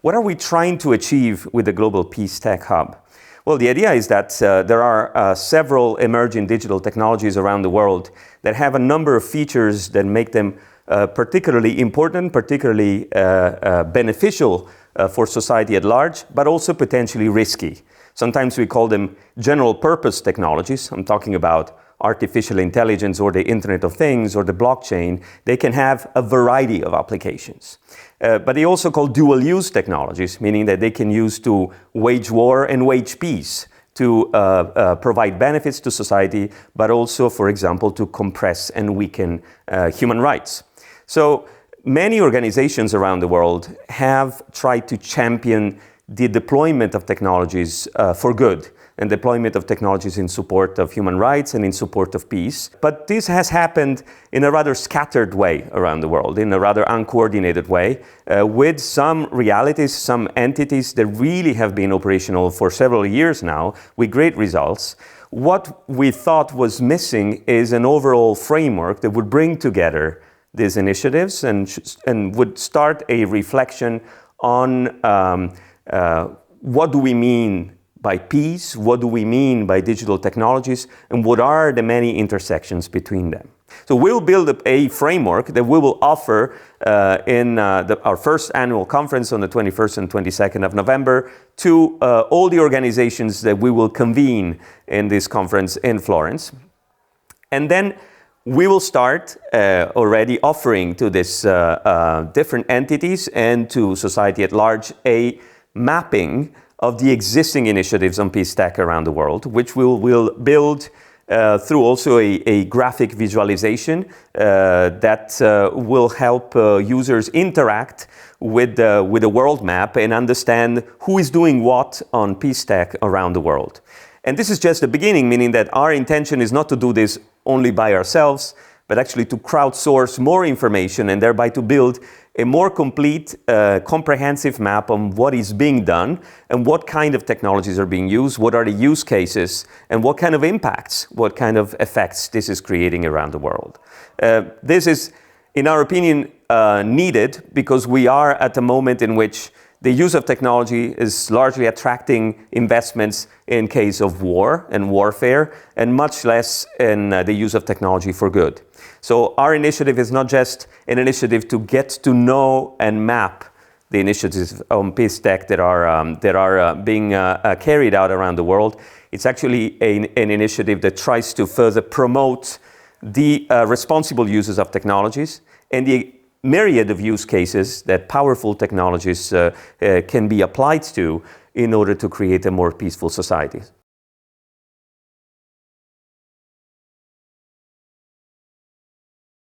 What are we trying to achieve with the Global PeaceTech Hub? Well, the idea is that there are several emerging digital technologies around the world that have a number of features that make them particularly important, particularly beneficial for society at large, but also potentially risky. Sometimes we call them general purpose technologies. I'm talking about artificial intelligence or the Internet of Things or the blockchain. They can have a variety of applications. But they also call dual use technologies, meaning that they can use to wage war and wage peace, to provide benefits to society, but also, for example, to compress and weaken human rights. So many organizations around the world have tried to champion the deployment of technologies for good, and deployment of technologies in support of human rights and in support of peace. But this has happened in a rather scattered way around the world, in a rather uncoordinated way, with some realities, some entities that really have been operational for several years now, with great results. What we thought was missing is an overall framework that would bring together these initiatives and would start a reflection on what do we mean by peace, what do we mean by digital technologies, and what are the many intersections between them. So we'll build a framework that we will offer in our first annual conference on the 21st and 22nd of November to all the organizations that we will convene in this conference in Florence. And then we will start already offering to these different entities and to society at large a mapping of the existing initiatives on peace tech around the world, which we'll build through also a graphic visualization that will help users interact with the world map and understand who is doing what on peace tech around the world. And this is just the beginning, meaning that our intention is not to do this only by ourselves, but actually to crowdsource more information and thereby to build a more complete, comprehensive map on what is being done and what kind of technologies are being used, what are the use cases, and what kind of impacts, what kind of effects this is creating around the world. This is, in our opinion, needed because we are at a moment in which the use of technology is largely attracting investments in case of war and warfare, and much less in the use of technology for good. So our initiative is not just an initiative to get to know and map the initiatives on peace tech that are being carried out around the world. It's actually an initiative that tries to further promote the responsible uses of technologies and the myriad of use cases that powerful technologies can be applied to in order to create a more peaceful society.